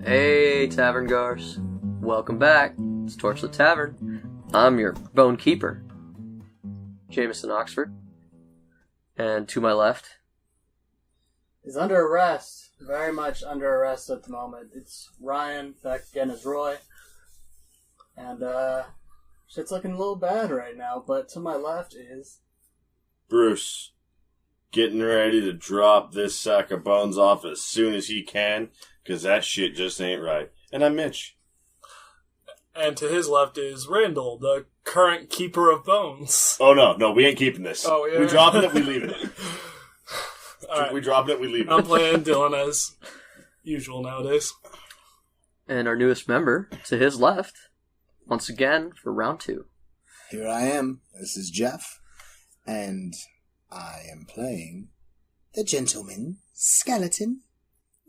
Hey, Tavern Goers. Welcome back. It's Torchlit Tavern. I'm your bone keeper, Jameson Oxford. And to my left is under arrest. Very much under arrest at the moment. It's Ryan, back again as Roy. And, shit's looking a little bad right now, but to my left is... Bruce, getting ready to drop this sack of bones off as soon as he can, because that shit just ain't right. And I'm Mitch. And to his left is Randall, the current keeper of bones. Oh, no, we ain't keeping this. Oh, yeah. We dropping it, we leaving it. Right. We dropping it, we leaving it. I'm playing Dillon as usual nowadays. and our newest member to his left, once again for round 2. Here I am. This is Jeff, and I am playing the gentleman skeleton,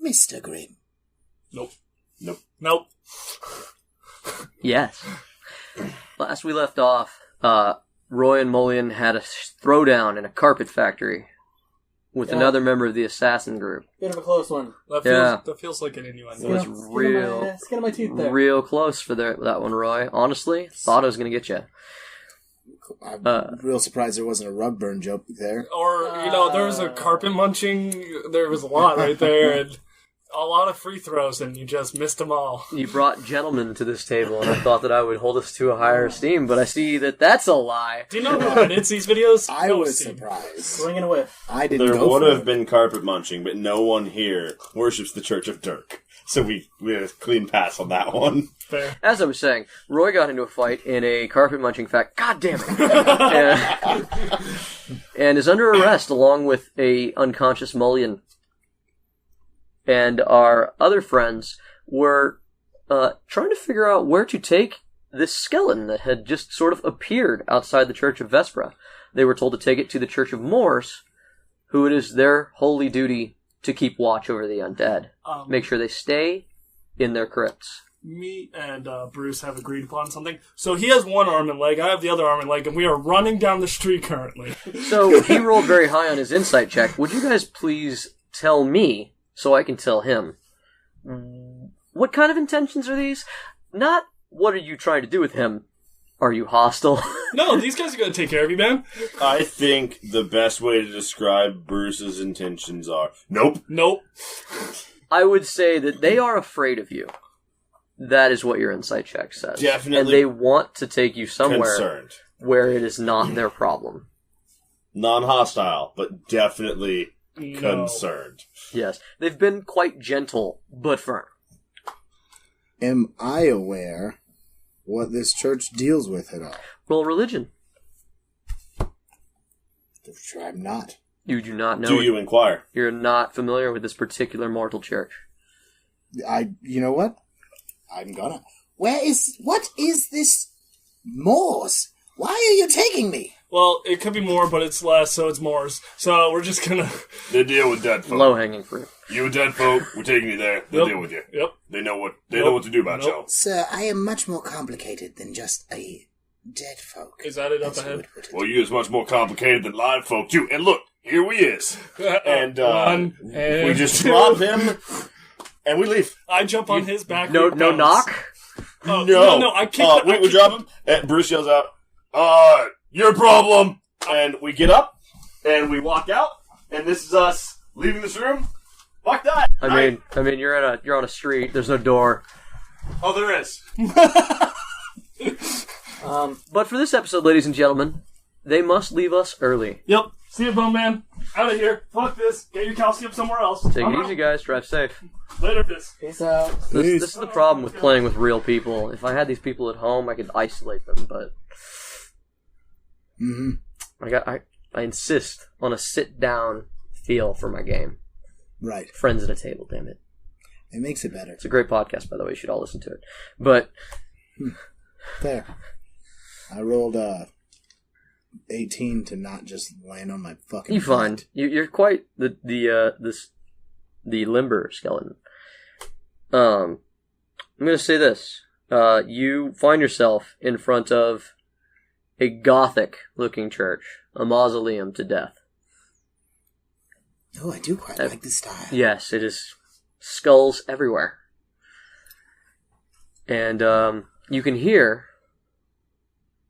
Mr. Grimm. Nope. Yes. Last we left off, Roy and Mullion had a throwdown in a carpet factory with another member of the assassin group. Bit of a close one. That feels like an innuendo. It was Skin on my teeth there. real close for that one, Roy. Honestly, thought I was going to get you. I'm real surprised there wasn't a rug burn joke there. Or, there was a carpet munching, there was a lot right there, and a lot of free throws, and you just missed them all. You brought gentlemen to this table, and I thought that I would hold us to a higher esteem, but I see that that's a lie. Do you know who edits these videos? I was surprised. Swinging a whiff. I didn't There go would for have it. been carpet munching, but no one here worships the Church of Dirk. So we had a clean pass on that one. Fair. As I was saying, Roy got into a fight in a carpet munching God damn it! and is under arrest along with a unconscious Mullion. And our other friends were trying to figure out where to take this skeleton that had just sort of appeared outside the Church of Vespra. They were told to take it to the Church of Moors, who it is their holy duty to keep watch over the undead. Make sure they stay in their crypts. Me and Bruce have agreed upon something. So he has one arm and leg, I have the other arm and leg, and we are running down the street currently. So he rolled very high on his insight check. Would you guys please tell me, so I can tell him, what kind of intentions are these? Not what are you trying to do with him? Are you hostile? No, these guys are going to take care of you, man. I think the best way to describe Bruce's intentions are, nope. I would say that they are afraid of you. That is what your insight check says. Definitely. And they want to take you somewhere Concerned. where it is not their problem. Non-hostile, but definitely No. concerned. Yes. They've been quite gentle, but firm. Am I aware what this church deals with at all? Roll religion. I'm not. You do not know. Do you inquire? You're not familiar with this particular mortal church. You know what? I'm gonna. What is this Moors? Why are you taking me? Well, it could be more, but it's less, so it's more. So we're just going to... They deal with dead folk. Low-hanging fruit. You dead folk, we're taking you there. They'll Yep. deal with you. Yep. They know what to do about Nope. you. Sir, I am much more complicated than just a dead folk. Is that it up as you ahead? would put it. Well, you is much more complicated than live folk, too. And look, here we is. And, One, we and just two. drop him, and we leave. I jump on his back. No we bounce. knock? Oh, No. I kick we drop him, and Bruce yells out, your problem! And we get up, and we walk out, and this is us leaving this room. Fuck that! I mean, you're on a street. There's no door. Oh, there is. But for this episode, ladies and gentlemen, they must leave us early. Yep. See you, bum man. Out of here. Fuck this. Get your calcium somewhere else. Take I'm it out. easy, guys. Drive safe. Later, this. Peace out. This is the problem with playing with real people. If I had these people at home, I could isolate them, but Mm-hmm. I insist on a sit-down feel for my game. Right. Friends at a table, damn it. It makes it better. It's a great podcast, by the way. You should all listen to it. But There. I rolled 18 to not just land on my fucking you find you're quite the limber skeleton. I'm gonna say this. You find yourself in front of a Gothic-looking church, a mausoleum to death. Oh, I do quite like this style. Yes, it is skulls everywhere. And you can hear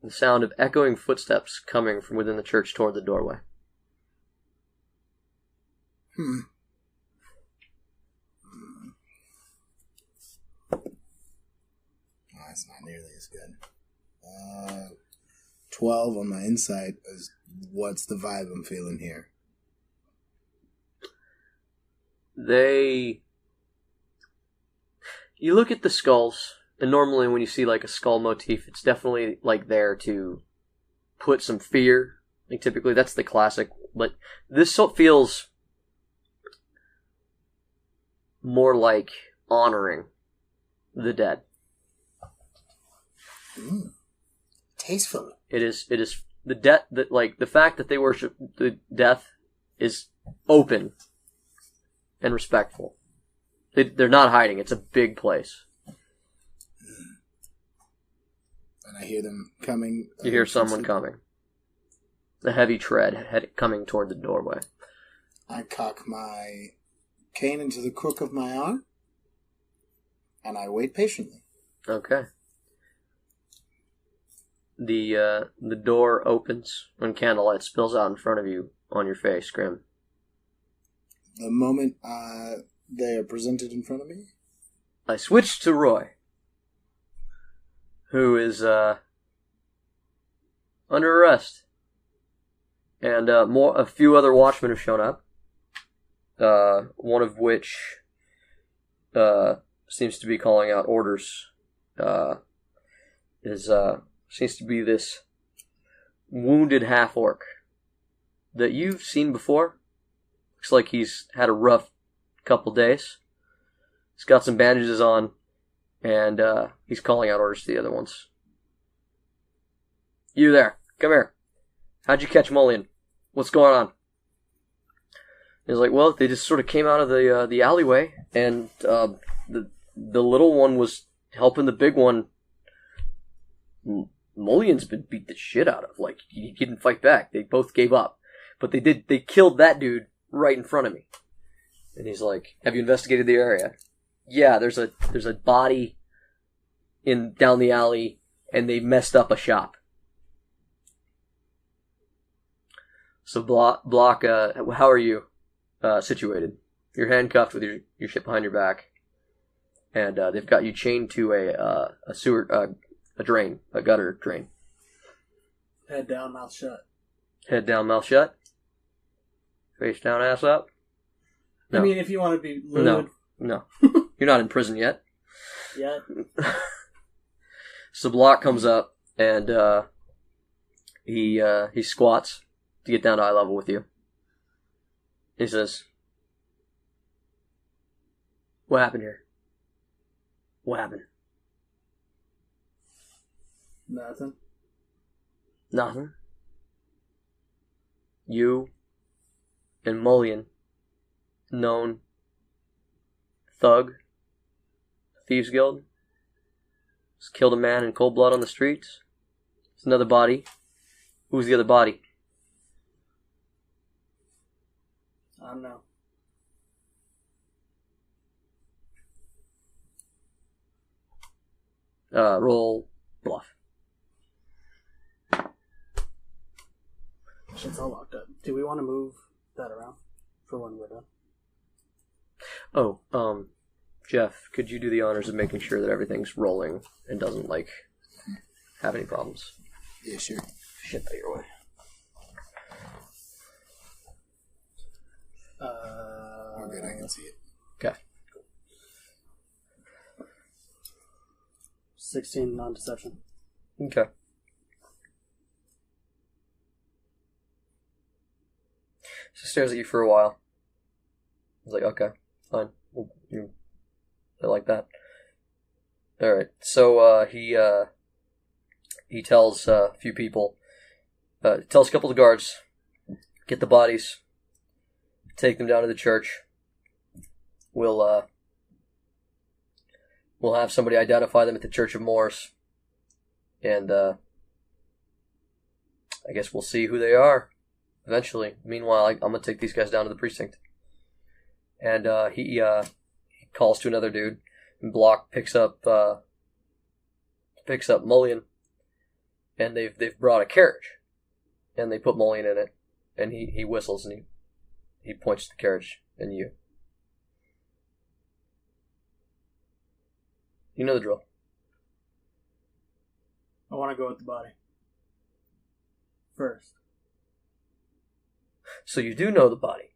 the sound of echoing footsteps coming from within the church toward the doorway. That's not nearly as good. 12 on my insight is what's the vibe I'm feeling here. You look at the skulls, and normally when you see like a skull motif, it's definitely like there to put some fear. Like typically that's the classic, but this feels more like honoring the dead. Tasteful. It is the death that, like, the fact that they worship the death is open and respectful. They're not hiding. It's a big place. And I hear them coming. You hear someone coming. A heavy tread coming toward the doorway. I cock my cane into the crook of my arm, and I wait patiently. Okay. The door opens and candlelight spills out in front of you on your face, Grim. The moment they are presented in front of me, I switch to Roy, who is under arrest, and a few other watchmen have shown up. One of which seems to be calling out orders. Seems to be this wounded half-orc that you've seen before. Looks like he's had a rough couple days. He's got some bandages on, and he's calling out orders to the other ones. You there, come here. How'd you catch Mullion? What's going on? He's like, well, they just sort of came out of the alleyway, and the little one was helping the big one. Mullion's been beat the shit out of. Like, he didn't fight back. They both gave up. But they killed that dude right in front of me. And he's like, have you investigated the area? Yeah, there's a body down the alley, and they messed up a shop. So Block, how are you situated? You're handcuffed with your shit behind your back. And they've got you chained to a sewer, a drain, a gutter drain. Head down, mouth shut. Head down, mouth shut. Face down, ass up. No. I mean, if you want to be lewd. No. You're not in prison yet. Yet. So Block comes up, and he squats to get down to eye level with you. He says, what happened here? What happened? Nothing. Nothing. You and Mullion, known thug, Thieves Guild, just killed a man in cold blood on the streets. There's another body. Who's the other body? I don't know. Roll bluff. Shit's all locked up. Do we want to move that around for when we're done? Oh, Jeff, could you do the honors of making sure that everything's rolling and doesn't, like, have any problems? Yeah, sure. Shit out of your way. Oh, good, I can see it. Okay. 16 non-deception. Okay. She stares at you for a while. He's like, okay, fine. I like that. Alright, so he tells a few people, tells a couple of guards, get the bodies, take them down to the church. We'll have somebody identify them at the Church of Moors, and I guess we'll see who they are eventually. Meanwhile, I'm gonna take these guys down to the precinct. And he calls to another dude, and Block picks up picks up Mullion, and they've brought a carriage, and they put Mullion in it, and he whistles and he points to the carriage and you. You know the drill. I want to go with the body. First. So you do know the body.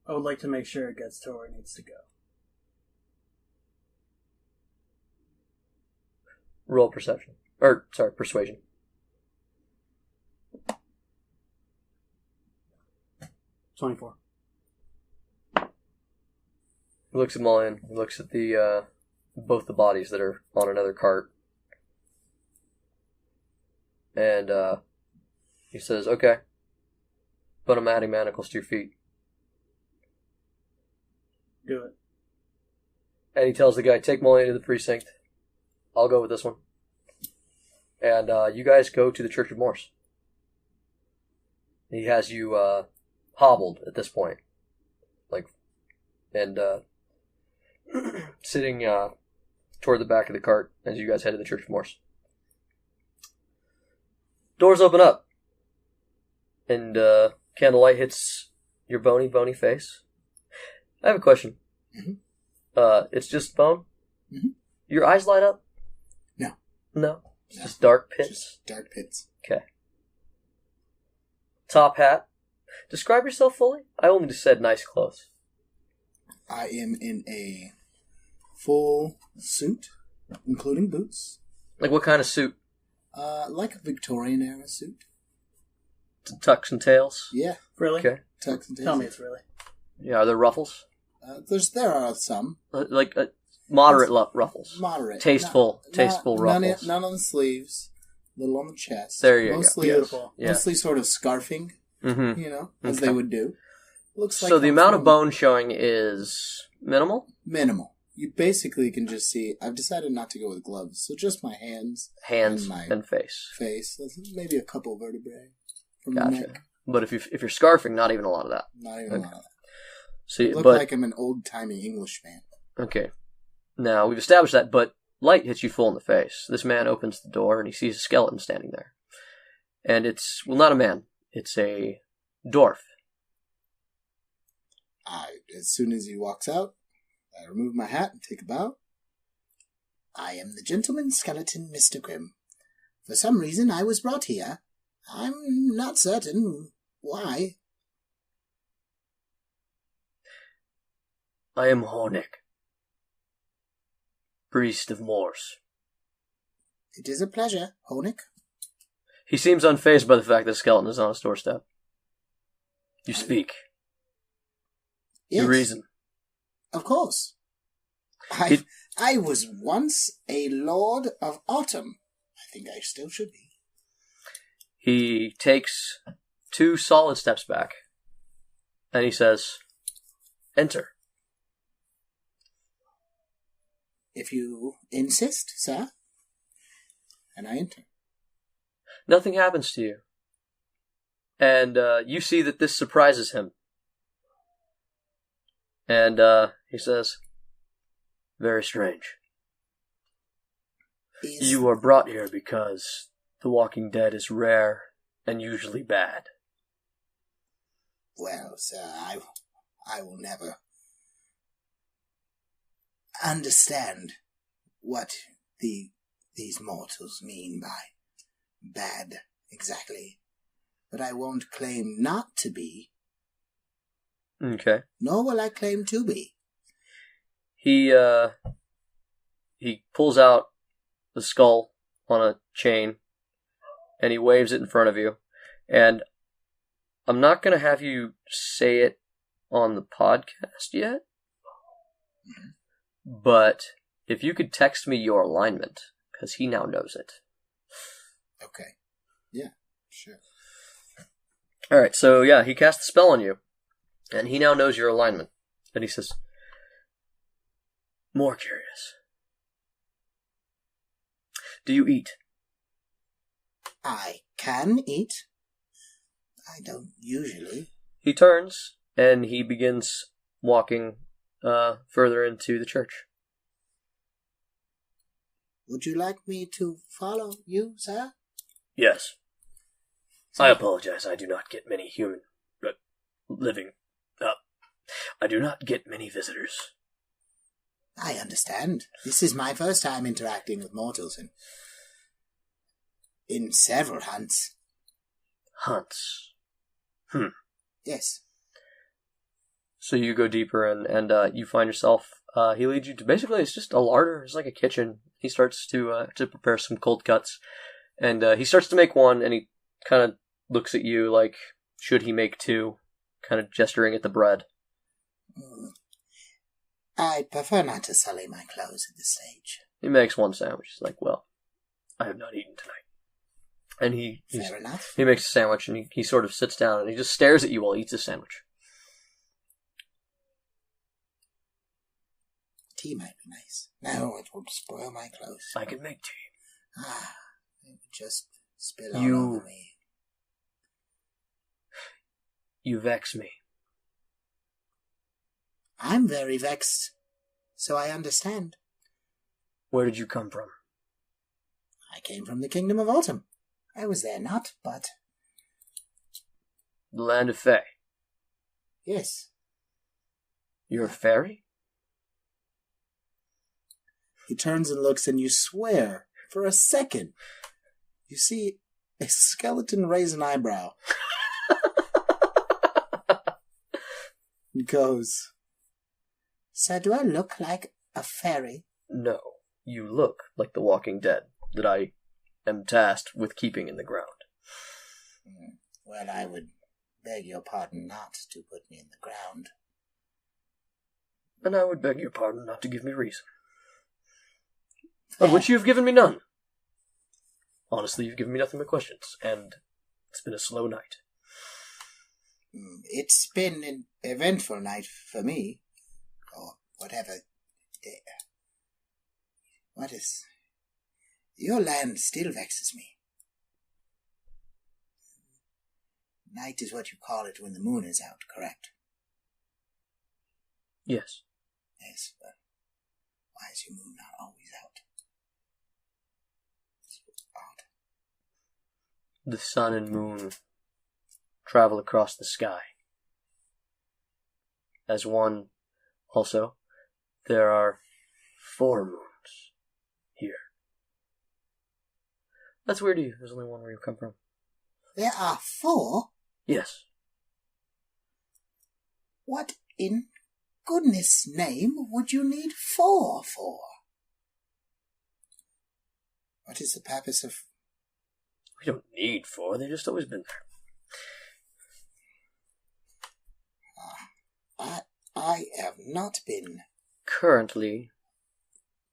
I would like to make sure it gets to where it needs to go. Roll perception. Persuasion. $24. He looks at Mullion. He looks at the both the bodies that are on another cart. And he says, okay. Put a matting manacles to your feet. Do it. And he tells the guy, take Mullion to the precinct. I'll go with this one. And you guys go to the Church of Morse. He has you hobbled at this point. And sitting toward the back of the cart as you guys head to the Church of Morse. Doors open up. And candlelight hits your bony face. I have a question. Mm-hmm. It's just bone? Mm-hmm. Your eyes light up? No? It's just dark pits? Just dark pits. Okay. Top hat. Describe yourself fully? I only just said nice clothes. I am in a full suit, including boots. Like what kind of suit? Like a Victorian era suit. Tucks and tails? Yeah. Really? Okay. Tucks and tails. Tell me it's really. Yeah, are there ruffles? There are some. Moderate ruffles. Moderate. Tasteful ruffles. None on the sleeves. Little on the chest. There you mostly, go. Beautiful. Yeah. Mostly sort of scarfing, Mm-hmm. as they would do. Looks like So the amount of bone showing is minimal? Minimal. You basically can just see, I've decided not to go with gloves, so just my hands. Hands my and face. Face. Maybe a couple of vertebrae from Gotcha. the neck. But if you're scarfing, not even a lot of that. Not even a lot of that. So, Look like I'm an old-timey Englishman. Okay. Now, we've established that, but light hits you full in the face. This man opens the door, and he sees a skeleton standing there. And it's, well, not a man. It's a dwarf. As soon as he walks out, I remove my hat and take a bow. I am the gentleman skeleton, Mr. Grimm. For some reason, I was brought here. I'm not certain why. I am Hornick, priest of Morse. It is a pleasure, Hornick. He seems unfazed by the fact that a skeleton is on his doorstep. You speak. Yes, You reason. of course. I was once a Lord of Autumn. I think I still should be. He takes 2 solid steps back, and he says, enter. If you insist, sir. And I enter. Nothing happens to you. And you see that this surprises him. And he says, very strange. You are brought here because The Walking Dead is rare and usually bad. Well, sir, I will never understand what these mortals mean by bad exactly. But I won't claim not to be. Okay. Nor will I claim to be. He pulls out the skull on a chain, and he waves it in front of you. And I'm not going to have you say it on the podcast yet, but if you could text me your alignment, because he now knows it. Okay. Yeah, sure. Alright, so yeah, he casts a spell on you, and he now knows your alignment. And he says, more curious. Do you eat? I can eat. I don't usually. He turns, and he begins walking further into the church. Would you like me to follow you, sir? Yes. I apologize. I do not get many living. I do not get many visitors. I understand. This is my first time interacting with mortals in several hunts. Hunts. Yes. So you go deeper and you find yourself, he leads you to, basically it's just a larder, it's like a kitchen. He starts to prepare some cold cuts, and he starts to make one, and he kind of looks at you like, should he make two, kind of gesturing at the bread. I'd prefer not to sully my clothes at this stage. He makes one sandwich. He's like, well, I have not eaten tonight. And Fair enough. He makes a sandwich, and he sort of sits down, and he just stares at you while he eats his sandwich. Tea might be nice. No, it would spoil my clothes. I can make tea. It would just spill all over me. You vex me. I'm very vexed, so I understand. Where did you come from? I came from the Kingdom of Autumn. I was there not, but... The land of Fae. Yes. You're a fairy? He turns and looks, and you swear, for a second, you see a skeleton raise an eyebrow. He goes, "Sir, do I look like a fairy?" No, you look like the Walking Dead that I am tasked with keeping in the ground. Well, I would beg your pardon not to put me in the ground. And I would beg your pardon not to give me reason. Of which you have given me none. Honestly, you've given me nothing but questions, and it's been a slow night. It's been an eventful night for me, or whatever. What is... Your land still vexes me. Night is what you call it when the moon is out, correct? Yes. Yes, but why is your moon not always out? It's odd. The sun and moon travel across the sky. As one, also, there are 4 moons here. That's weird to you. There's only one where you come from. There are 4? Yes. What in goodness name would you need 4 for? What is the purpose of... We don't need 4. They've just always been there. I have not been... Currently,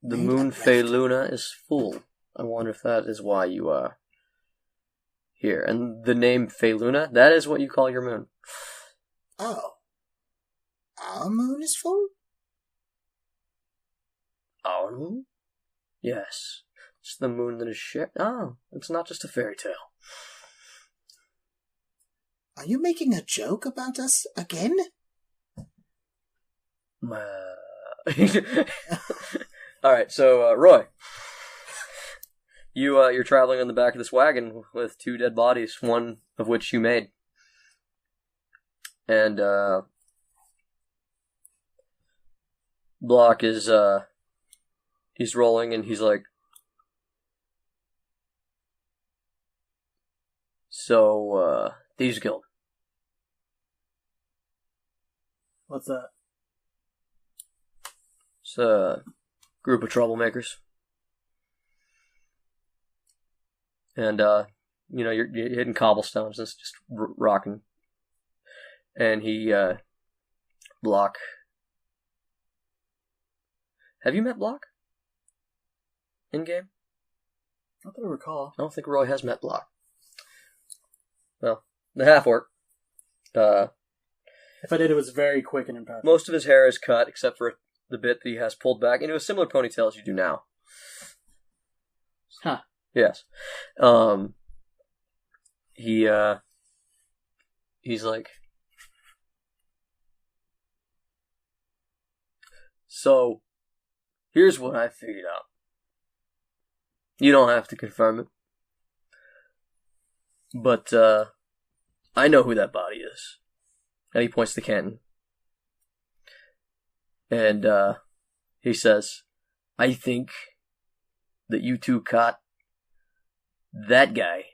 the moon Fae Luna is full. I wonder if that is why you are here. And the name Fae Luna, that is what you call your moon. Oh. Our moon is full? Our moon? Yes. It's the moon that is shared. Oh, it's not just a fairy tale. Are you making a joke about us again? Alright, so, Roy. You're traveling on the back of this wagon with 2 dead bodies, one of which you made. And, Block is, he's rolling and he's like, so, Thieves Guild. What's that? It's a group of troublemakers. And, you're hitting cobblestones, it's just rocking. And he, Block. Have you met Block? In-game? Not that I recall. I don't think Roy has met Block. Well, the half-orc. If I did, it was very quick and impactful. Most of his hair is cut, except for the bit that he has pulled back into a similar ponytail as you do now. Huh. Yes. He's like, so, here's what I figured out. You don't have to confirm it. But, I know who that body is. And he points to Canton. And, he says, I think that you two caught that guy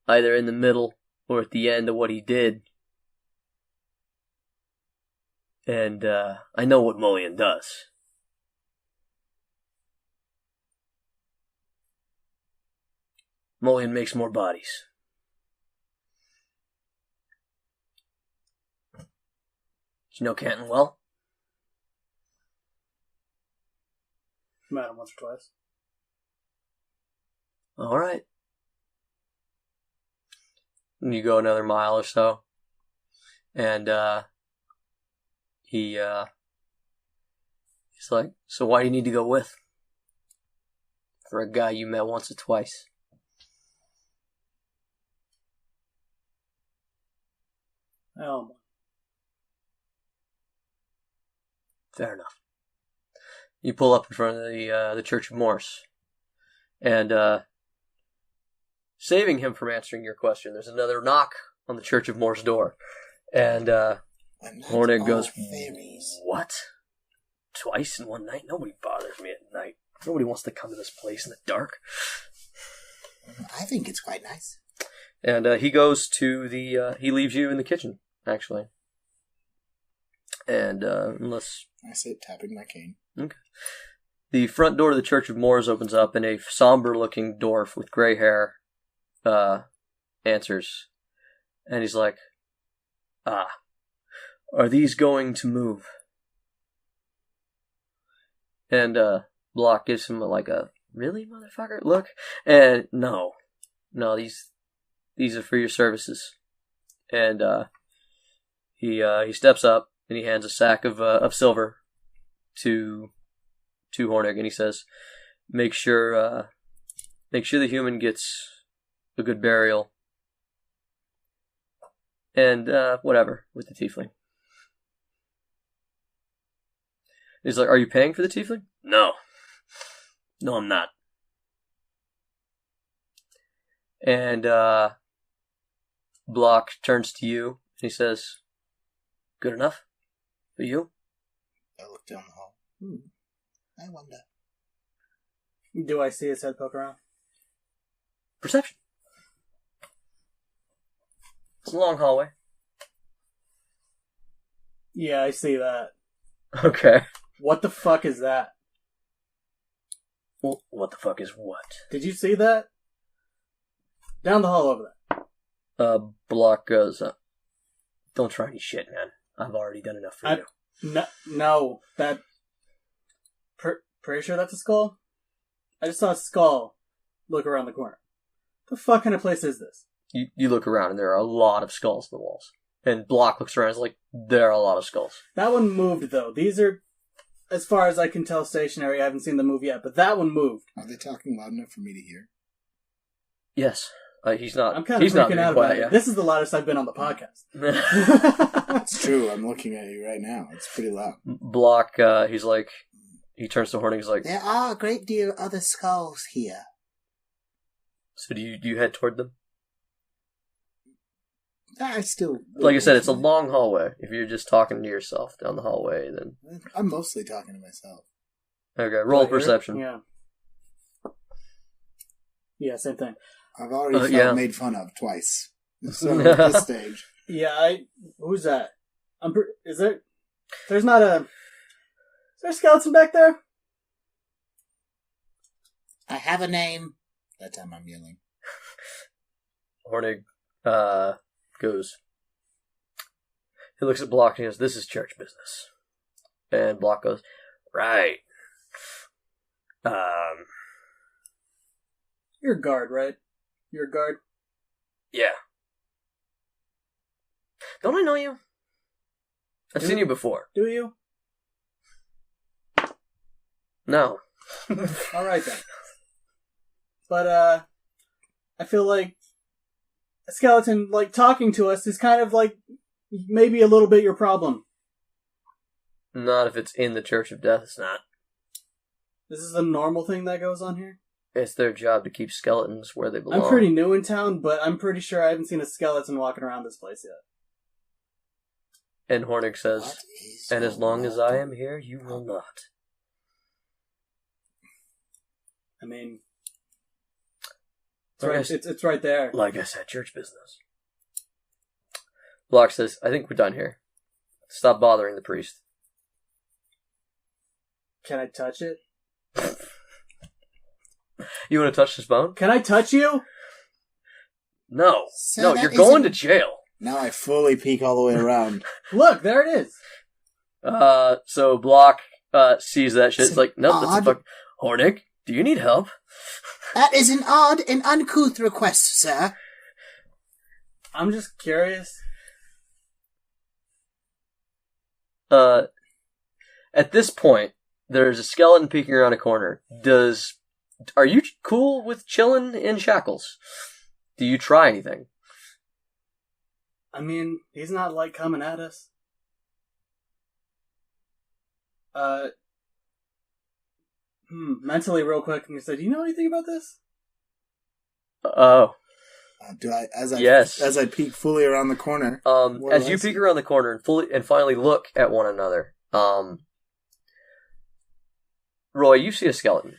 either in the middle or at the end of what he did. And, I know what Mullion does. Mullion makes more bodies. Do you know Canton well? Met him once or twice. Alright. You go another mile or so. And, he's like, so why do you need to go with? For a guy you met once or twice. Oh, Fair enough. You pull up in front of the Church of Morse. And, saving him from answering your question, there's another knock on the Church of Morse door. And, Hornig goes, fairies. What? Twice in one night? Nobody bothers me at night. Nobody wants to come to this place in the dark. I think it's quite nice. And he goes to he leaves you in the kitchen, actually. And unless... I say tapping my cane. Okay. The front door to the Church of Moors opens up, and a somber-looking dwarf with gray hair answers. And he's like, are these going to move? And Block gives him a really, motherfucker look? And no, these are for your services. And he steps up and he hands a sack of silver to Hornig, and he says, make sure the human gets a good burial. And whatever with the tiefling. He's like, are you paying for the tiefling? No, I'm not. And Block turns to you and he says, good enough for you? I look down the hall. I wonder. Do I see his head poke around? Perception. It's a long hallway. Yeah, I see that. Okay. What the fuck is that? Well, what the fuck is what? Did you see that? Down the hall over there. Block goes, don't try any shit, man. I've already done enough for you. No, that... Pretty sure that's a skull? I just saw a skull look around the corner. The fuck kind of place is this? You look around and there are a lot of skulls in the walls. And Block looks around and is like, there are a lot of skulls. That one moved, though. These are, as far as I can tell, stationary. I haven't seen the move yet, but that one moved. Are they talking loud enough for me to hear? Yes. He's not. I'm kind of freaking out about it. This is the loudest I've been on the podcast. It's true. I'm looking at you right now. It's pretty loud. Block, he's like, he turns to Horning, he's like, there are a great deal of other skulls here. So do you head toward them? I still... Like I said, it's a long hallway. If you're just talking to yourself down the hallway, then... I'm mostly talking to myself. Okay, roll perception. Yeah. Yeah, same thing. I've already felt made fun of twice. So at this stage. Yeah, who's that? Is there... There's not a... Is there a skeleton back there? I have a name. That time I'm yelling. Hornig, goes... He looks at Block and he goes, this is church business. And Block goes, right. You're a guard, right? You're a guard? Yeah. Don't I know you? I've seen you before. Do you? No. Alright then. But, I feel like a skeleton, talking to us is kind of maybe a little bit your problem. Not if it's in the Church of Death, it's not. This is a normal thing that goes on here? It's their job to keep skeletons where they belong. I'm pretty new in town, but I'm pretty sure I haven't seen a skeleton walking around this place yet. And Hornig says, and as long as I am here, you will not. I mean, it's right there. Like I said, church business. Block says, I think we're done here. Stop bothering the priest. Can I touch it? You want to touch this bone? Can I touch you? No. Sir, No, that you're going to isn't- jail. Now I fully peek all the way around. Look, there it is. So Block sees that shit. It's like, nope, that's a Odd. fuck. Hornig, do you need help? That is an odd and uncouth request, sir. I'm just curious. At this point, there's a skeleton peeking around a corner. Are you cool with chilling in shackles? Do you try anything? I mean, he's not like coming at us. Mentally, real quick, and he said, "Do you know anything about this?" Oh. Do I? Yes. As I peek fully around the corner. What As do you I see? peek around the corner and finally look at one another, Roy, you see a skeleton.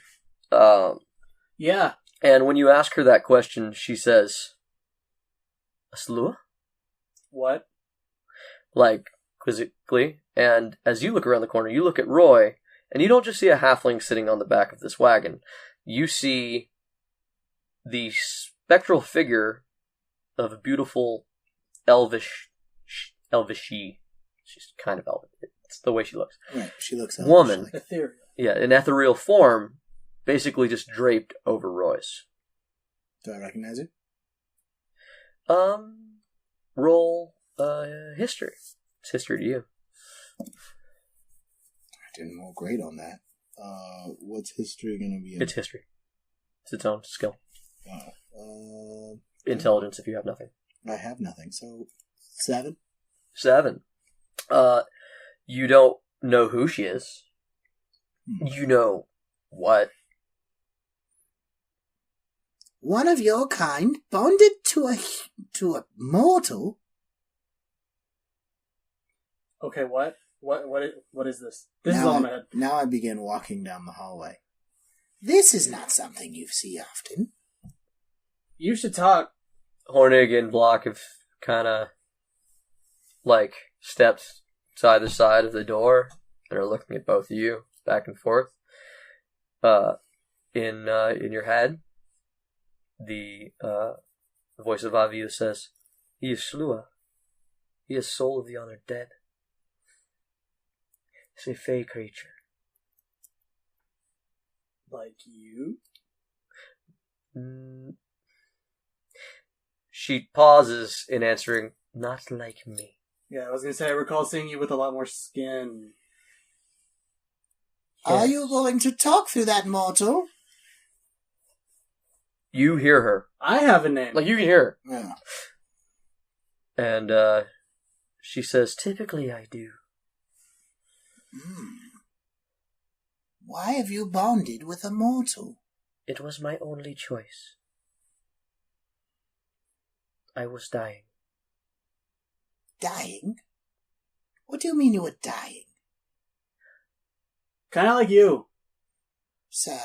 Yeah. And when you ask her that question, she says, "A slua?" What? Like, quizzically. And as you look around the corner, you look at Roy, and you don't just see a halfling sitting on the back of this wagon. You see the spectral figure of a beautiful elvishy. She's kind of elvish. It's the way she looks. Right, she looks Woman. like- Ethereal. Yeah, an ethereal form, basically just draped over Roy's. Do I recognize her? Roll history. It's history to you. I didn't roll great on that. What's history going to be? It's history. It's its own skill. Intelligence. Intelligence if you have nothing. I have nothing, so 7. 7. You don't know who she is. You know what? One of your kind bonded to a mortal. Okay, what? What is this? This is all in my head. Now I begin walking down the hallway. This is not something you see often. You should talk. Hornig and Block have kind of, like, stepped to either side of the door and are looking at both of you, back and forth. In your head, the voice of Aviu says, "He is Slua. He is soul of the honored dead. He's a fey creature." Like you? She pauses in answering, "Not like me." Yeah, I was gonna say, I recall seeing you with a lot more skin. Are you going to talk through that mortal? You hear her. I have a name. Like, you can hear Yeah. her. And she says, "Typically I do." Why have you bonded with a mortal? It was my only choice. I was dying. Dying? What do you mean you were dying? Kind of like you. Sir,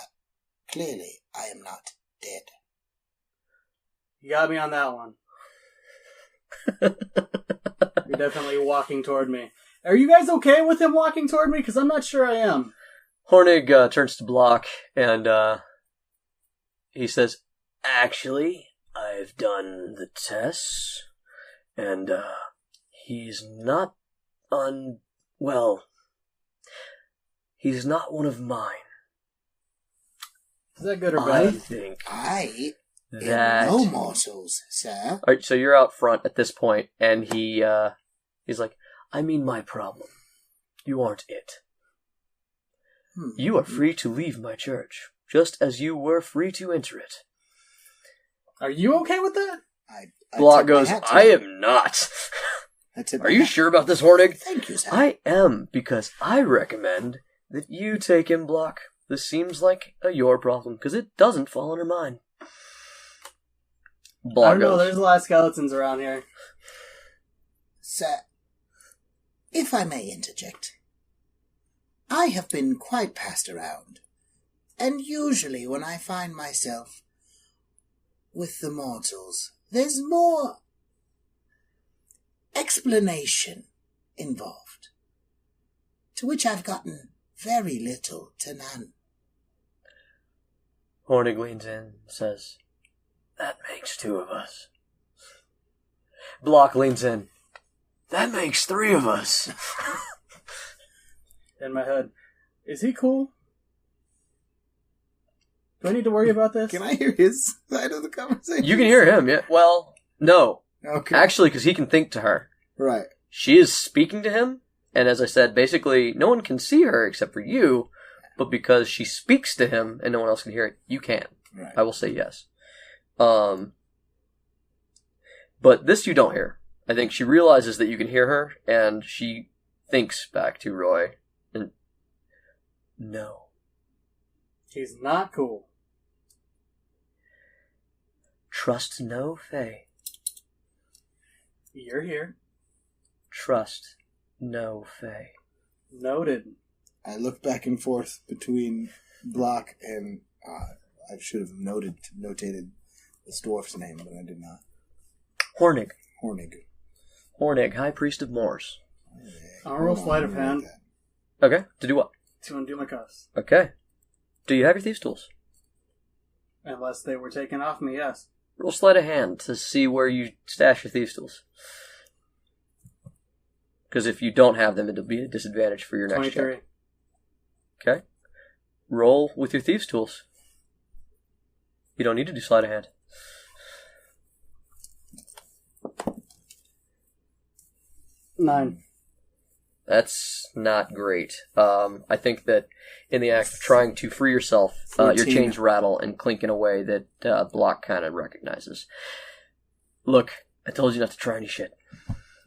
clearly I am not dead. You got me on that one. You're definitely walking toward me. Are you guys okay with him walking toward me? Because I'm not sure I am. Hornig turns to Block and he says, "Actually, I've done the tests, and he's not he's not one of mine. Is that good or I bad? think I that." am no mortals, sir. Alright, so you're out front at this point, and he's like, "I mean my problem. You aren't it. You are free to leave my church, just as you were free to enter it." Are you okay with that? I Block tip my goes, hat to "I you. am not." I tip Are my you hat. sure about this, Hornig? Thank you, sir. I am, because I recommend that you take him, Block. This seems like a your problem, because it doesn't fall under mine. I Blah don't know, goes. there's a lot of skeletons around here. Sir, if I may interject, I have been quite passed around, and usually when I find myself with the mortals, there's more explanation involved, to which I've gotten very little to none. Hornig leans in and says, "That makes 2 of us." Block leans in. "That makes 3 of us." In my head, is he cool? Do I need to worry about this? Can I hear his side of the conversation? You can hear him, yeah. Well, no. Okay. Actually, because he can think to her. Right. She is speaking to him, and as I said, basically, no one can see her except for you, but because she speaks to him and no one else can hear it, you can. Right. I will say yes. But this you don't hear. I think she realizes that you can hear her, and she thinks back to Roy, and no. He's not cool. Trust no Fae. You're here. Trust no Fae. Noted. I look back and forth between Block and I should have notated this dwarf's name, but I did not. Hornig. Hornig, High Priest of Moors. I'll roll sleight of hand Okay, to do what? to undo my cuffs. Okay. Do you have your thieves' tools? Unless they were taken off me, yes. Roll sleight of hand to see where you stash your thieves' tools. Because if you don't have them, it'll be a disadvantage for your next 23. check. Okay. Roll with your thieves' tools. You don't need to do sleight of hand. Nine. That's not great. I think that in the act of trying to free yourself, your 14. chains rattle and clink in a way that Block kind of recognizes. Look, I told you not to try any shit.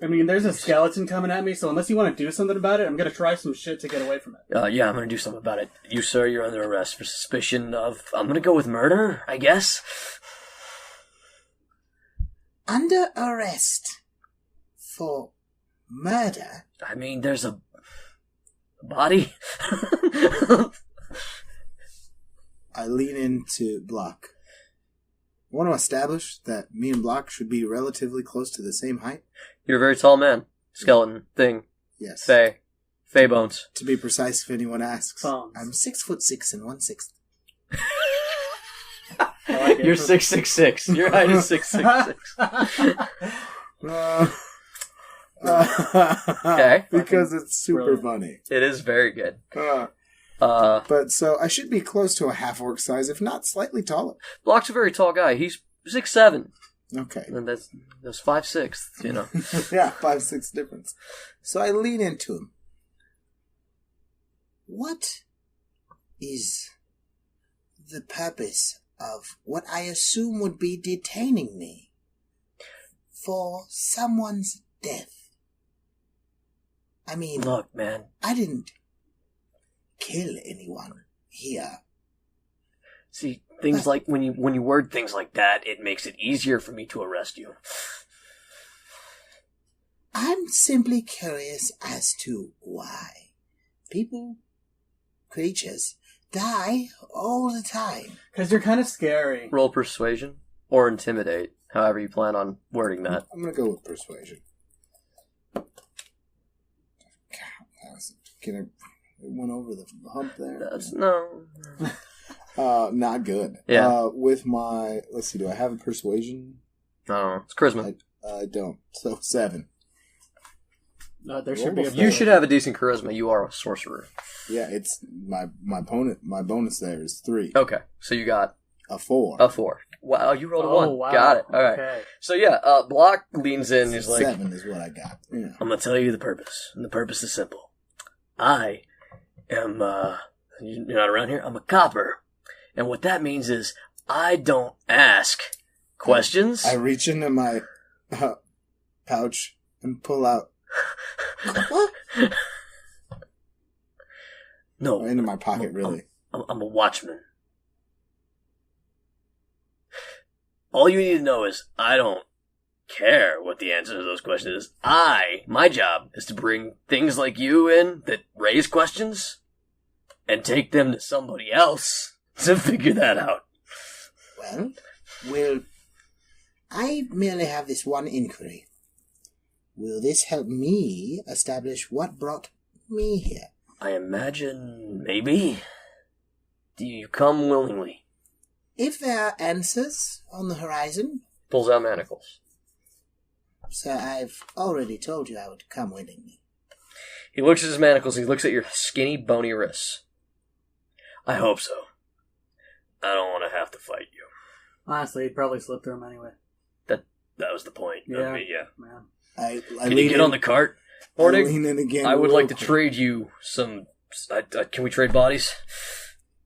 I mean, there's a skeleton coming at me, so unless you want to do something about it, I'm going to try some shit to get away from it. Yeah, I'm going to do something about it. You, sir, you're under arrest for suspicion of... I'm going to go with murder, I guess. Under arrest for murder? I mean, there's a body. I lean into Block. I want to establish that me and Block should be relatively close to the same height. You're a very tall man. Skeleton. Thing. Yes. Fae. Fae bones. To be precise, if anyone asks, Bones. I'm 6'6" and 1/6. I like it. You're 6'6". Your height is 6'6". Okay. Because it's super Brilliant. funny. It is very good. But so I should be close to a half-orc size, if not slightly taller. Block's a very tall guy. He's 6'7". Okay. And that's 5'6", you know. Yeah, 5'6" difference. So I lean into him. What is the purpose of what I assume would be detaining me for someone's death? I mean, Look, man. I didn't kill anyone here. See, things like when you word things like that, it makes it easier for me to arrest you. I'm simply curious as to why people, creatures, die all the time. Because you're kind of scary. Roll persuasion or intimidate, however you plan on wording that. I'm going to go with persuasion. It went over the hump there. That's no. Not good. Yeah. With my, let's see, do I have a persuasion? No, it's charisma. I don't. So 7. There should be a You should have a decent charisma. You are a sorcerer. Yeah, it's my opponent. My bonus there is 3. Okay, so you got A 4. a 4. Wow, you rolled a 1. wow. Got it. All right. Okay. So yeah, Block leans in. He's like, 7 is what I got. Yeah. I'm gonna tell you the purpose, and the purpose is simple. I am, you're not around here, I'm a copper. And what that means is, I don't ask questions. I reach into my pouch and pull out. What? No. Into my pocket, really. I'm a watchman. All you need to know is I don't care what the answer to those questions is. My job is to bring things like you in that raise questions and take them to somebody else to figure that out. Well, I merely have this one inquiry. Will this help me establish what brought me here? I imagine maybe. Do you come willingly? If there are answers on the horizon... Pulls out manacles. Sir, I've already told you I would come willingly. He looks at his manacles, he looks at your skinny, bony wrists. I hope so. I don't want to have to fight you. Honestly, he'd probably slip through him anyway. That was the point. Yeah. Man. I Can you get on the cart, Hornig? lean in again. I would real like to quick. trade you some... can we trade bodies?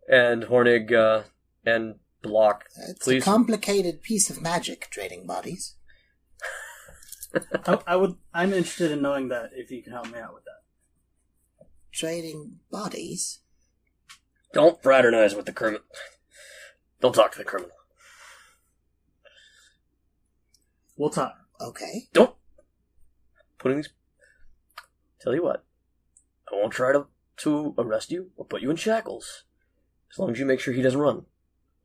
And Hornig, and Block, It's please. a complicated piece of magic, trading bodies. I'm interested in knowing that, if you can help me out with that. Trading bodies? Don't fraternize with the criminal. Don't talk to the criminal. We'll talk. Okay. Don't. Putting these... Tell you what. I won't try to arrest you or put you in shackles. As long as you make sure he doesn't run.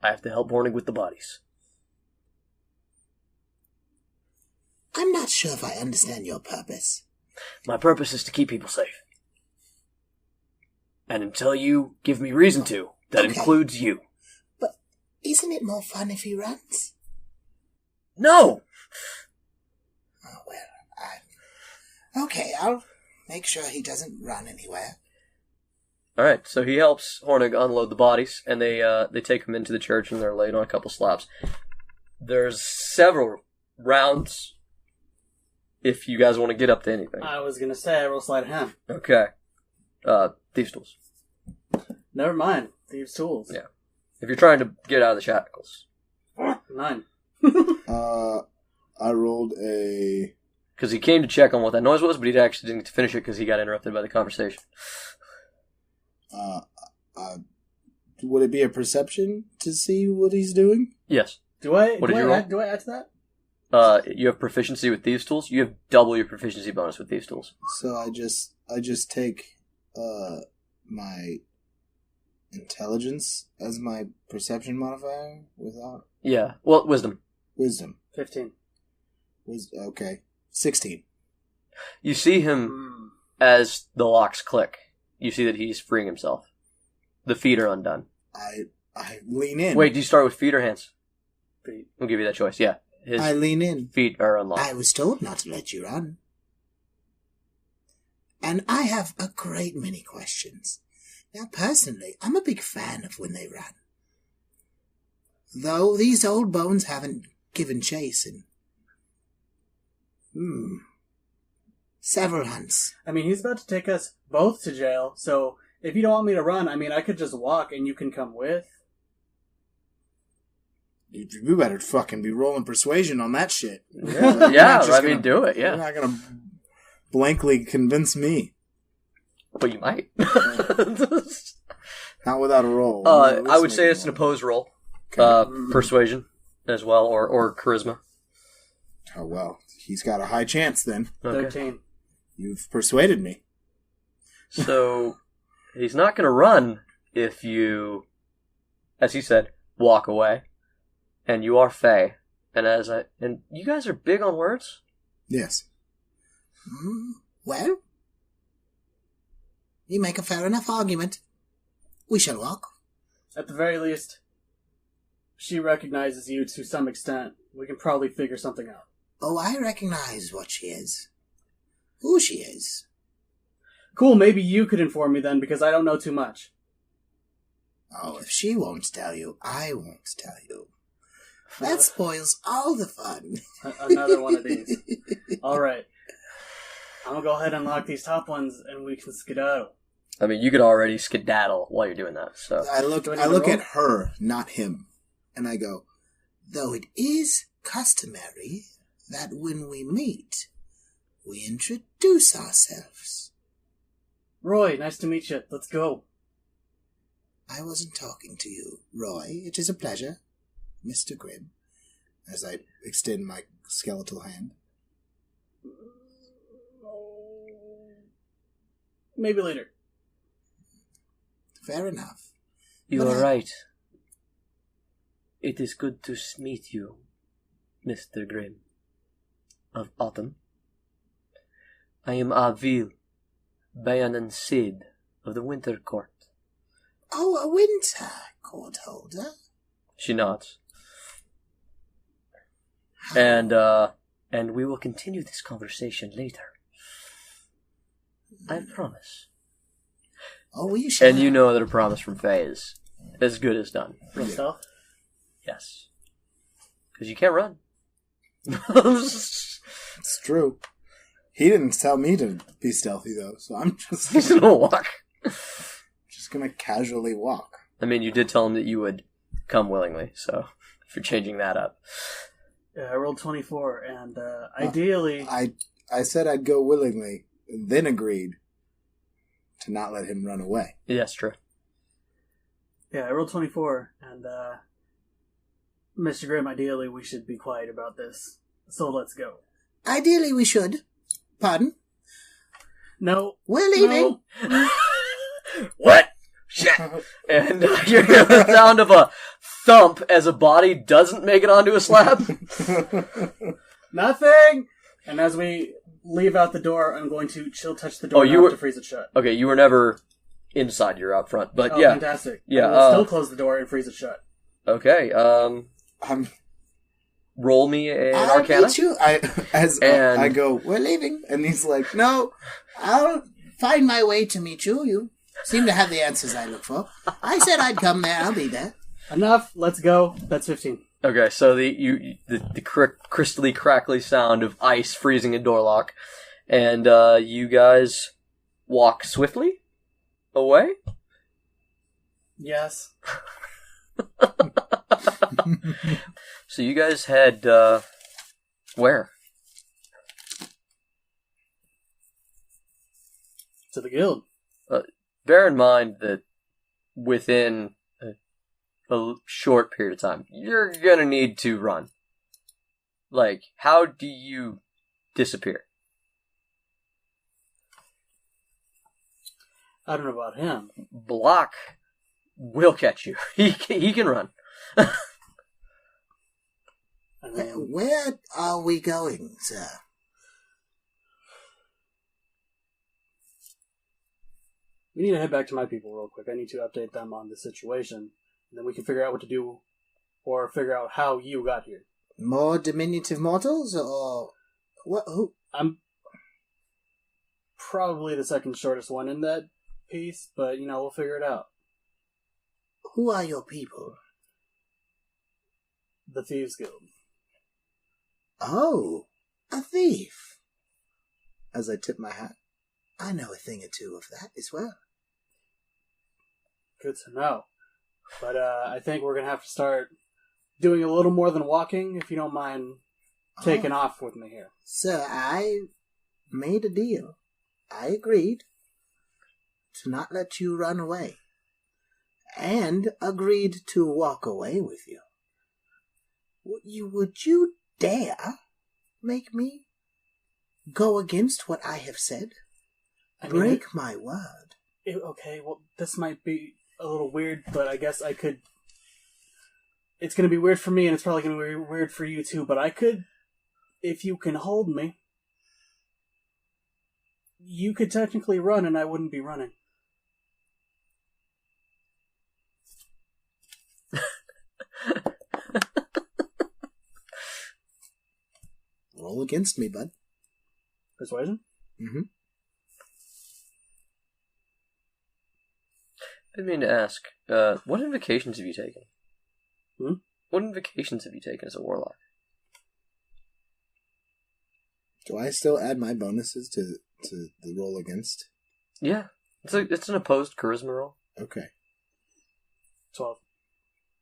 I have to help Hornig with the bodies. I'm not sure if I understand your purpose. My purpose is to keep people safe. And until you give me reason to, that Okay. includes you. But isn't it more fun if he runs? No! Oh, well, okay, I'll make sure he doesn't run anywhere. Alright, so he helps Hornig unload the bodies, and they take them into the church, and they're laid on a couple slabs. There's several rounds, if you guys want to get up to anything. I was gonna say I roll slide hand. Okay. Thieves' tools. Never mind. Thieves' tools. Yeah. If you're trying to get out of the shackles. 9. I rolled a... Because he came to check on what that noise was, but he actually didn't get to finish it because he got interrupted by the conversation. Would it be a perception to see what he's doing? Yes. Do I What did you roll? add to that? You have proficiency with Thieves' tools. You have double your proficiency bonus with Thieves' tools. So I just take my intelligence as my perception modifier without Yeah. Well, wisdom. wisdom. 15. Okay, 16. You see him as the locks click. You see that he's freeing himself. The feet are undone. I lean in. Wait, do you start with feet or hands? Feet. We'll give you that choice. Yeah. His I lean in. feet are unlocked. I was told not to let you run. And I have a great many questions. Now, personally, I'm a big fan of when they run. Though these old bones haven't given chase in... several hunts. I mean, he's about to take us both to jail, so if you don't want me to run, I mean, I could just walk and you can come with. You better fucking be rolling persuasion on that shit. Yeah, I mean, do it, You're yeah. not gonna blankly convince me. But you might. Not without a roll. I would say it's an opposed roll. Persuasion as well, or charisma. Oh, well. He's got a high chance then. Okay. 13. You've persuaded me. So, he's not going to run if you, as he said, walk away. And you are Fae. And you guys are big on words? Yes. Well, you make a fair enough argument. We shall walk. At the very least, she recognizes you to some extent. We can probably figure something out. Oh, I recognize what she is. Who she is. Cool, maybe you could inform me then, because I don't know too much. Oh, if she won't tell you, I won't tell you. That spoils all the fun. Another one of these. Alright. I'm gonna go ahead and lock these top ones, and we can skedaddle. I mean, you could already skedaddle while you're doing that, so. I look Do I need to roll? at her, not him. And I go, Though it is customary that when we meet, we introduce ourselves. Roy, nice to meet you. Let's go. I I wasn't talking to you, Roy. It is a pleasure, Mr. Grimm, as I extend my skeletal hand. Maybe later. Fair enough. You But are right. It is good to meet you, Mr. Grimm of Autumn. I am Avil, Bayan and Sid of the Winter Court. Oh, a winter court holder? She nods. And we will continue this conversation later. I promise. Oh, we shall. And you know that a promise from Faye is as good as done. Real stealth? Yes. Because you can't run. It's true. He didn't tell me to be stealthy, though, so I'm He's just gonna walk. gonna casually walk. I mean, you did tell him that you would come willingly, so if you're changing that up. Yeah, I rolled 24, and ideally... I said I'd go willingly, and then agreed to not let him run away. Yes, true. Yeah, I rolled 24, and Mr. Grimm, ideally we should be quiet about this. So let's go. Ideally, we should. Pardon? No. We're leaving. No. What? Shit! And you hear the sound of a thump as a body doesn't make it onto a slab. Nothing! And as we leave out the door, I'm going to chill touch the door to freeze it shut. Okay, you were never inside, you're out front. But yeah. Fantastic. Yeah, I will still close the door and freeze it shut. Okay, roll me an Arcana. Meet you. And- I go, we're leaving. And he's like, no, I'll find my way to meet you. You seem to have the answers I look for. I said I'd come there. I'll be there. Enough. Let's go. That's 15. Okay, so the crystally crackly sound of ice freezing a door lock, and you guys walk swiftly away. Yes. So you guys head where? To the guild. Bear in mind that within a short period of time, you're gonna need to run. Like, how do you disappear? I don't know about him. Block will catch you. He can run. I mean, Where are we going, sir? we need to head back to my people real quick. I need to update them on the situation. And then we can figure out what to do, or figure out how you got here. More diminutive mortals, or what? Who? I'm probably the second shortest one in that piece, but, we'll figure it out. Who are your people? The Thieves Guild. Oh, a thief. As I tip my hat, I know a thing or two of that as well. Good to know. But I think we're going to have to start doing a little more than walking, if you don't mind taking off with me here. Sir, I made a deal. I agreed to not let you run away. And agreed to walk away with you. Would you dare make me go against what I have said? Break my word. Okay, well, this might be a little weird, but I guess I could... It's going to be weird for me, and it's probably going to be weird for you, too, but I could, if you can hold me, you could technically run, and I wouldn't be running. Roll against me, bud. Persuasion? Mm-hmm. I didn't mean to ask, what invocations have you taken? What invocations have you taken as a warlock? Do I still add my bonuses to the roll against? Yeah. It's an opposed charisma roll. Okay. 12.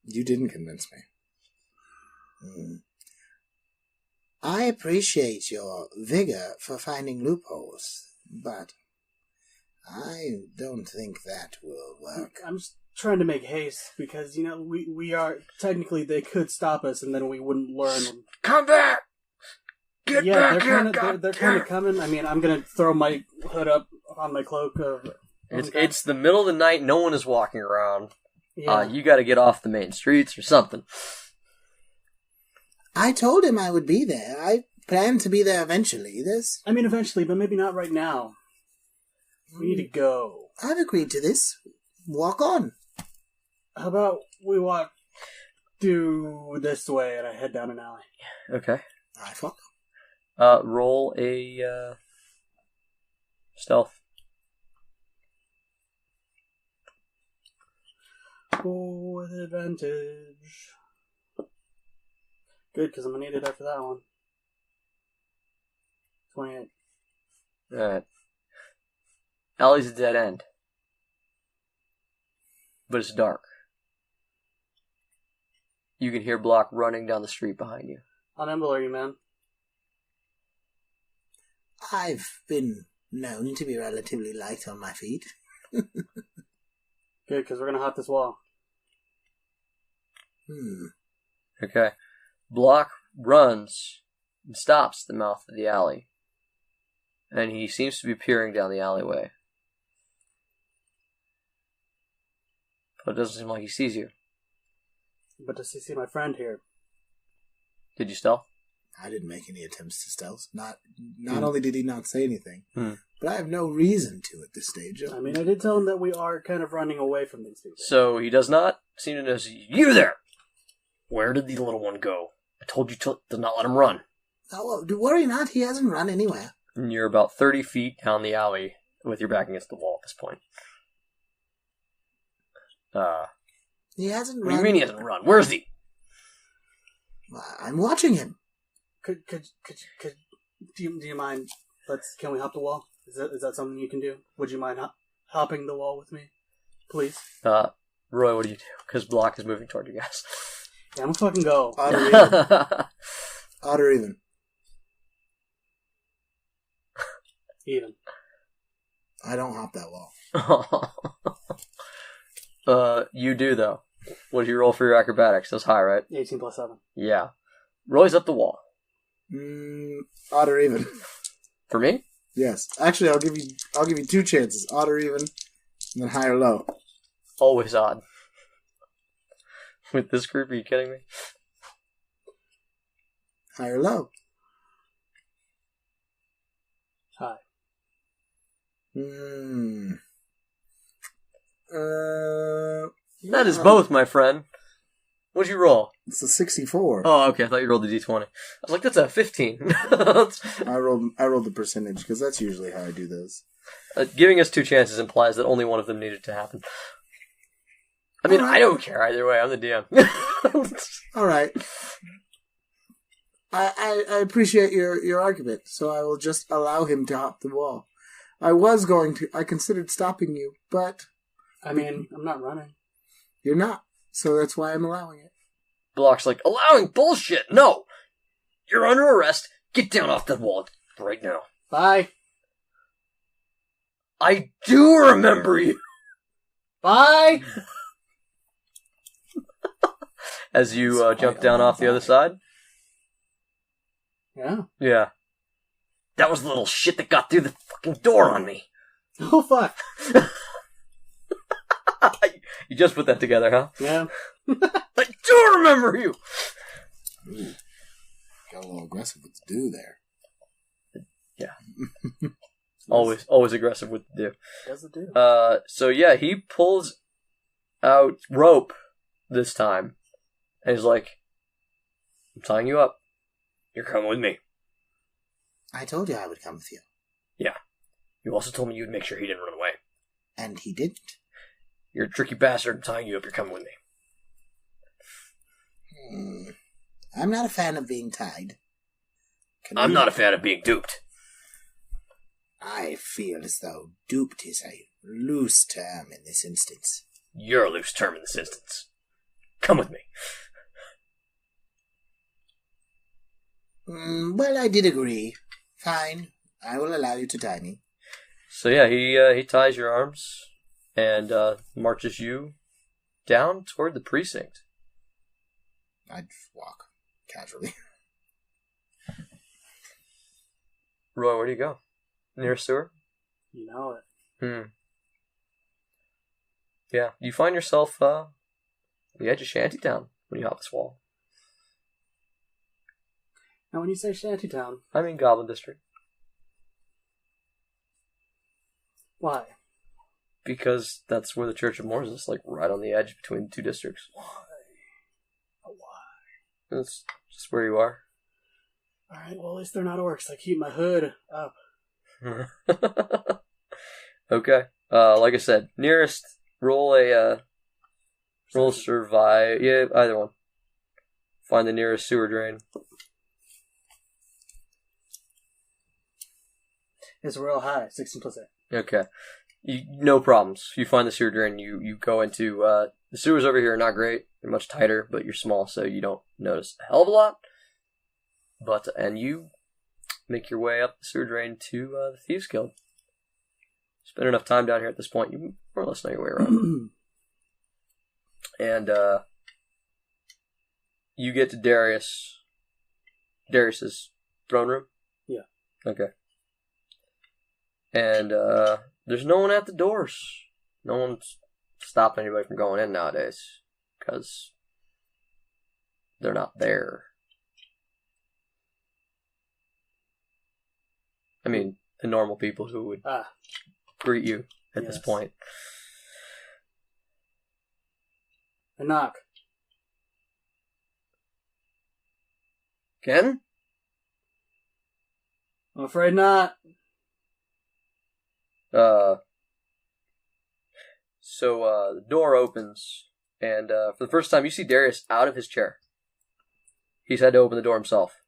You didn't convince me. I appreciate your vigor for finding loopholes, but I don't think that will work. I'm just trying to make haste because, we are... Technically, they could stop us and then we wouldn't learn. Come back! Get back here! They're kind of coming. I mean, I'm going to throw my hood up on my cloak. It's the middle of the night. No one is walking around. Yeah. You got to get off the main streets or something. I told him I would be there. I plan to be there eventually. Eventually, but maybe not right now. We need to go. I've agreed to this. Walk on. How about we walk due this way and I head down an alley? Okay. I follow. Roll a stealth. Oh, with advantage. Good, because I'm going to need it after that one. 28. Alright. Alley's a dead end. But it's dark. You can hear Block running down the street behind you. How nimble are you, man? I've been known to be relatively light on my feet. Good, because we're going to hop this wall. Okay. Block runs and stops at the mouth of the alley. And he seems to be peering down the alleyway. But it doesn't seem like he sees you. But does he see my friend here? Did you stealth? I didn't make any attempts to stealth. Not only did he not say anything, but I have no reason to at this stage. I did tell him that we are kind of running away from these people. So he does not seem to notice you there. Where did the little one go? I told you to not let him run. Oh, well, worry not. He hasn't run anywhere. And you're about 30 feet down the alley with your back against the wall at this point. He hasn't What run. do you mean he hasn't run? Where's he? I'm watching him. Do you mind? Can we hop the wall? Is that something you can do? Would you mind hopping the wall with me, please? Roy, what do you do? Because Block is moving toward you guys. Yeah, I'm gonna fucking go. Odd or even. Odd or even. Even. I don't hop that wall. You do though. What did you roll for your acrobatics? That's high, right? 18 plus 7. Yeah. Roy's up the wall. Odd or even. For me? Yes. Actually, I'll give you two chances. Odd or even, and then high or low. Always odd. With this group, are you kidding me? High or low. High. That is both, my friend. What'd you roll? It's a 64. Oh, okay. I thought you rolled a d20. I was like, that's a 15. I rolled the percentage because that's usually how I do those. Giving us two chances implies that only one of them needed to happen. I mean, I don't care either way. I'm the DM. All right. I appreciate your argument, so I will just allow him to hop the wall. I considered stopping you, but... I'm not running. You're not, so that's why I'm allowing it. Block's like, allowing bullshit! No! You're under arrest. Get down off that wall right now. Bye. I do remember you! Bye! As you jump down off the other side? Yeah. Yeah. That was the little shit that got through the fucking door on me. Oh, fuck. You just put that together, huh? Yeah. I do remember you! Ooh. Got a little aggressive with the do there. Yeah. Always aggressive with the do. Does it do? So yeah, he pulls out rope this time. And he's like, I'm tying you up. You're coming with me. I told you I would come with you. Yeah. You also told me you'd make sure he didn't run away. And he didn't. You're a tricky bastard. I'm tying you up. You're coming with me. I'm not a fan of being tied. I'm not a fan of being duped. I feel as though duped is a loose term in this instance. You're a loose term in this instance. Come with me. Well, I did agree. Fine. I will allow you to tie me. So yeah, he ties your arms and marches you down toward the precinct. I'd walk casually. Roy, where do you go? Near a sewer? You know it. Yeah, you find yourself at the edge of Shantytown when you hop this wall. Now, when you say Shantytown, I mean Goblin District. why? Because that's where the Church of Moors is, like, right on the edge between the two districts. Why? That's just where you are. Alright, well, at least they're not orcs. I keep my hood up. Okay. Like I said, nearest, roll survive. Yeah, either one. Find the nearest sewer drain. It's real high, 16 plus 8. Okay. No problems. You find the sewer drain, you go into, the sewers over here are not great. They're much tighter, but you're small, so you don't notice a hell of a lot. And you make your way up the sewer drain to the Thieves Guild. Spend enough time down here at this point, you more or less know your way around. And you get to Darius's throne room? Yeah. Okay. And there's no one at the doors. No one's stopping anybody from going in nowadays. Because they're not there. I mean, the normal people who would greet you at this point. I knock. Ken? I'm afraid not. So the door opens, and for the first time you see Darius out of his chair. He's had to open the door himself.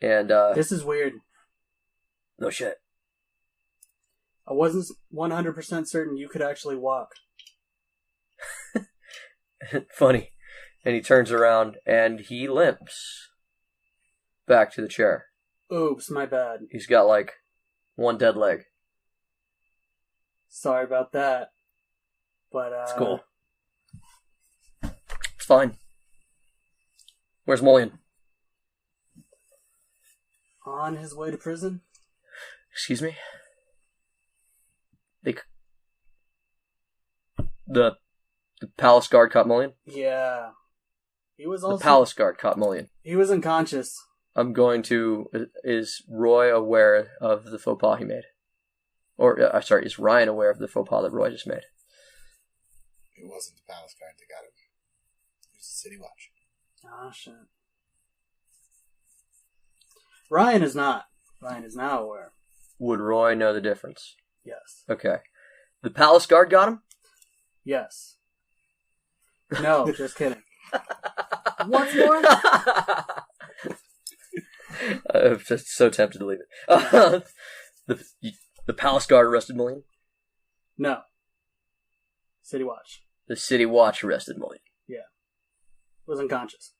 And this is weird. No shit. I wasn't 100% certain you could actually walk. Funny. And he turns around and he limps back to the chair. Oops, my bad. He's got like one dead leg. Sorry about that. But It's cool. It's fine. Where's Mullion? On his way to prison? Excuse me? The palace guard caught Mullion? Yeah. He was also... The palace guard caught Mullion. He was unconscious. I'm going to... Is Roy aware of the faux pas he made? Or, sorry, is Ryan aware of the faux pas that Roy just made? It wasn't the palace guard that got him. It was the city watch. Ah, shit. Ryan is not. Ryan is now aware. Would Roy know the difference? Yes. Okay. The palace guard got him? Yes. No, just kidding. Once more? I'm just so tempted to leave it. The palace guard arrested Mullion? No. City Watch. The city watch arrested Mullion. Yeah. Was unconscious.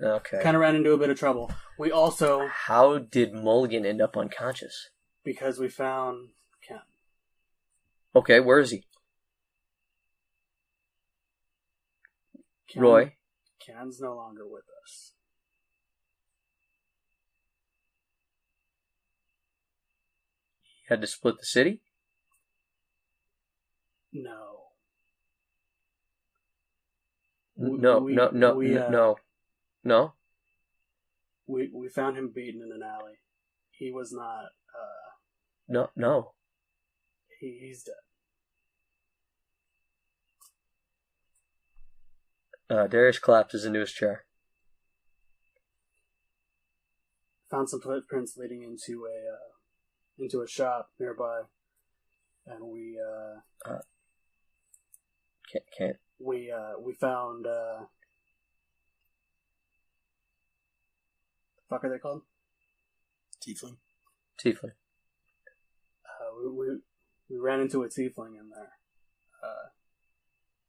Okay. Kind of ran into a bit of trouble. We also... How did Mulligan end up unconscious? Because we found Ken. Okay, where is he? Ken, Roy? Ken's no longer with us. He had to split the city? No. No. We found him beaten in an alley. He was not, No. he's dead. Darius collapses into his chair. Found some footprints leading into a shop nearby. And we Can't. we found, the fuck are they called? Tiefling. We ran into a tiefling in there.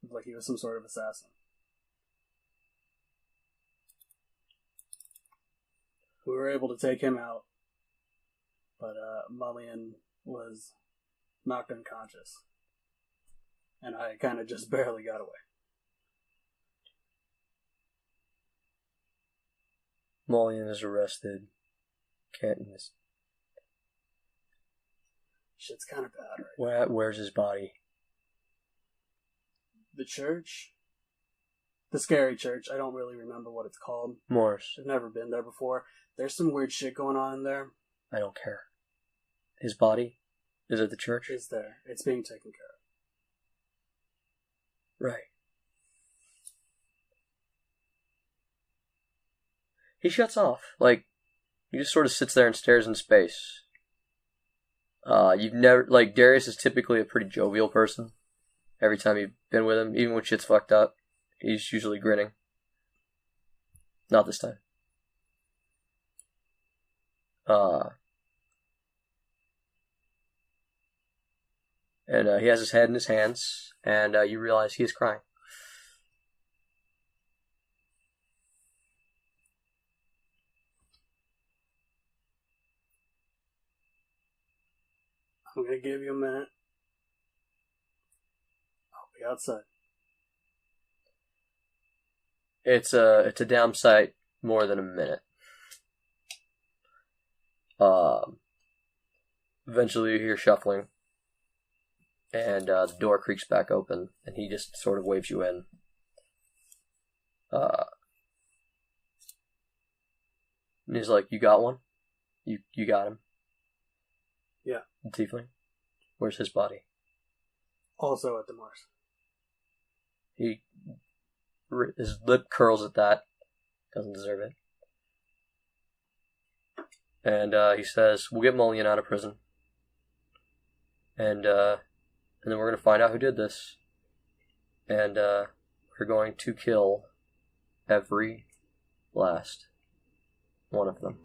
Like he was some sort of assassin. We were able to take him out, but Mullion was knocked unconscious, and I kind of just barely got away. Mullion is arrested. Canton is... Shit's kind of bad right now. Where's his body? The church? The scary church. I don't really remember what it's called. Morris. I've never been there before. There's some weird shit going on in there. I don't care. His body is at the church? It's there. It's being taken care of. Right. He shuts off. Like, he just sort of sits there and stares in space. You've never... Like, Darius is typically a pretty jovial person. Every time you've been with him, even when shit's fucked up, he's usually grinning. Not this time. And he has his head in his hands, and you realize he is crying. I'm gonna give you a minute. I'll be outside. It's a damn sight more than a minute. Eventually you hear shuffling, and the door creaks back open, and he just sort of waves you in. And he's like, "You got one? You got him?" Yeah. The tiefling? Where's his body? Also at the Mars. His lip curls at that. Doesn't deserve it. And he says, "We'll get Mullion out of prison. And then we're going to find out who did this. And we're going to kill every last one of them.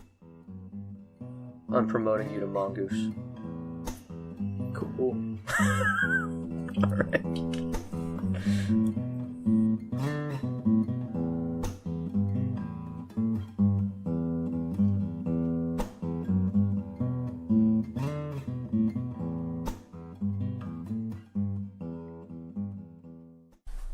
I'm promoting you to Mongoose." Cool. Alright.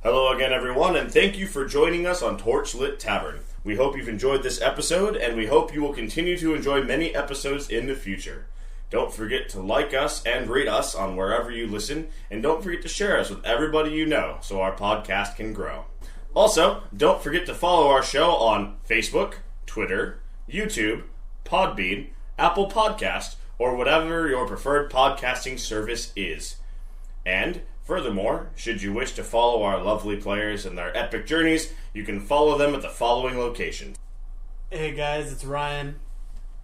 Hello again, everyone, and thank you for joining us on Torchlit Tavern. We hope you've enjoyed this episode, and we hope you will continue to enjoy many episodes in the future. Don't forget to like us and rate us on wherever you listen, and don't forget to share us with everybody you know so our podcast can grow. Also, don't forget to follow our show on Facebook, Twitter, YouTube, Podbean, Apple Podcast, or whatever your preferred podcasting service is. And furthermore, should you wish to follow our lovely players in their epic journeys, you can follow them at the following locations. Hey guys, it's Ryan,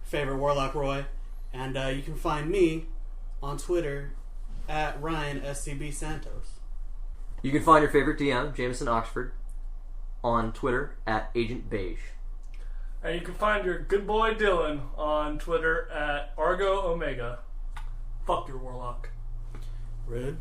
favorite Warlock Roy, and you can find me on Twitter at RyanSCBSantos. You can find your favorite DM, Jameson Oxford, on Twitter at Agent Beige. And you can find your good boy Dillon on Twitter at Argo Omega. Fuck your Warlock. Rude.